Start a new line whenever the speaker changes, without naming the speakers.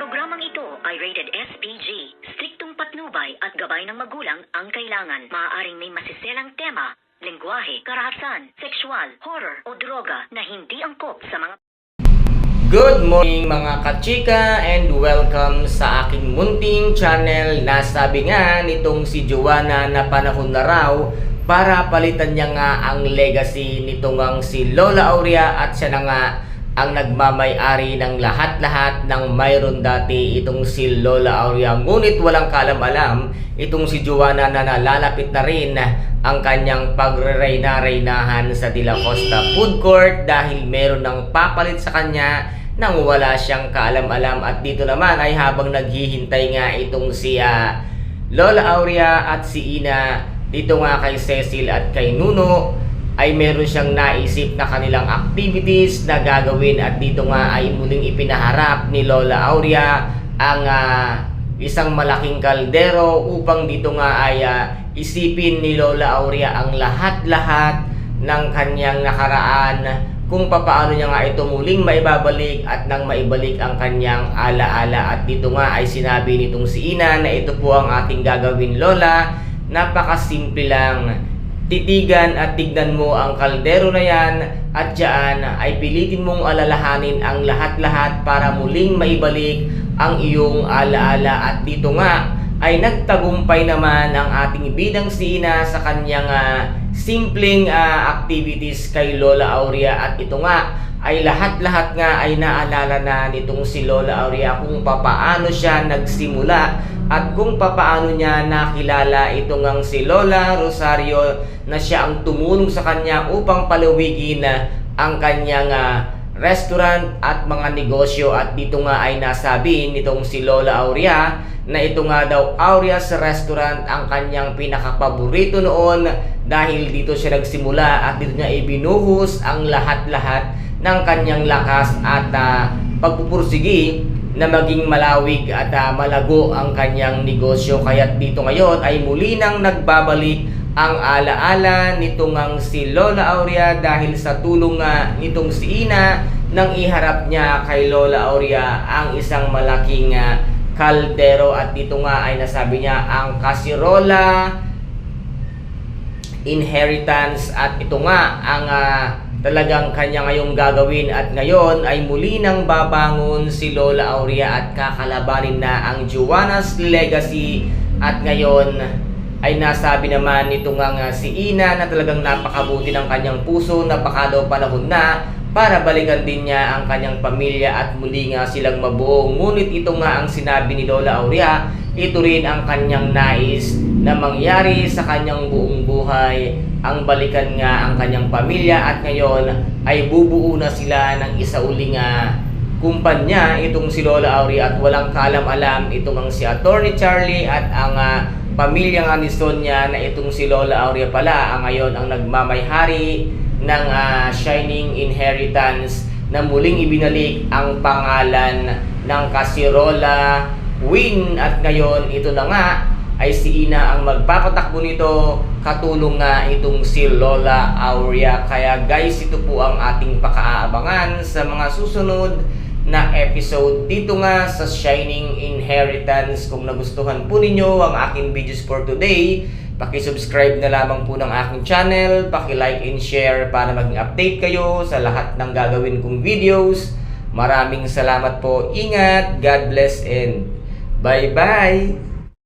Programang ito ay rated SPG. Striktong patnubay at gabay ng magulang ang kailangan. Maaaring may masiselang tema, lengguwahe, karahasan, sexual, horror o droga na hindi angkop sa mga...
Good morning mga kachika and welcome sa aking munting channel na sabi nga nitong si Joanna na panahon na raw para palitan niya nga ang legacy nitong ang si Lola Aurea at siya na nga ang nagmamay-ari ng lahat-lahat ng mayroon dati itong si Lola Aurea. Ngunit walang kalam-alam itong si Joanna na nalalapit na rin ang kanyang pagre-reyna-reynahan sa De La Costa Food Court dahil meron ng papalit sa kanya nang wala siyang kaalam-alam. At dito naman ay habang naghihintay nga itong si Lola Aurea at si Ina dito nga kay Cecil at kay Nuno ay meron siyang naisip na kanilang activities na gagawin. At dito nga ay muling ipinaharap ni Lola Aurea ang isang malaking kaldero upang dito nga ay isipin ni Lola Aurea ang lahat-lahat ng kanyang nakaraan, kung papaano niya nga ito muling maibabalik at nang maibalik ang kanyang alaala. At dito nga ay sinabi nitong si Ina na ito po ang ating gagawin, Lola. Napakasimple lang. Titigan at tignan mo ang kaldero na yan at dyan ay pilitin mong alalahanin ang lahat-lahat para muling maibalik ang iyong alaala. At dito nga ay nagtagumpay naman ang ating bidang si Ina sa kanyang simpleng activities kay Lola Aurea. At ito nga ay lahat-lahat nga ay naalala na nitong si Lola Aurea kung papaano siya nagsimula at kung papaano niya nakilala itong ang si Lola Rosario na siya ang tumulong sa kanya upang palawigin ang kanyang restaurant at mga negosyo. At dito nga ay nasabi nitong si Lola Aurea na ito nga daw Aurea's Restaurant ang kanyang pinakapaborito noon dahil dito siya nagsimula at dito niya ibinuhos ang lahat-lahat ng kanyang lakas at pagpupursigi na maging malawig at malago ang kanyang negosyo. Kaya dito ngayon ay muli nang nagbabalik ang alaala nitong ang si Lola Aurea dahil sa tulong nitong si Ina nang iharap niya kay Lola Aurea ang isang malaking kaldero. At dito nga ay nasabi niya ang kasirola inheritance at ito nga ang talagang kanya ngayong gagawin. At ngayon ay muli nang babangon si Lola Aurea at kakalabanin na ang Joanna's legacy. At ngayon ay nasabi naman nitong nga si Ina na talagang napakabuti ng kanyang puso, napaka daw panahon na para balikan din niya ang kanyang pamilya at muli nga silang mabuo. Ngunit ito nga ang sinabi ni Lola Aurea, ito rin ang kanyang nais na mangyari sa kanyang buong buhay, ang balikan nga ang kanyang pamilya. At ngayon ay bubuo na sila ng isa uling kumpanya itong si Lola Aurea at walang kaalam-alam itong ang si Attorney Charlie at ang pamilya nga ni Sonia na itong si Lola Aurea pala ang ngayon ang nagmamayhari ng Shining Inheritance na muling ibinalik ang pangalan ng Kasirola Queen. At ngayon ito na nga ay si Ina ang magpapatakbo nito, katulong nga itong si Lola Aurea. Kaya guys, ito po ang ating pakaaabangan sa mga susunod na episode dito nga sa Shining Inheritance. Kung nagustuhan po ninyo ang aking videos for today, paki-subscribe na lamang po ng aking channel, paki-like and share para maging update kayo sa lahat ng gagawin kong videos. Maraming salamat po. Ingat, God bless and bye-bye!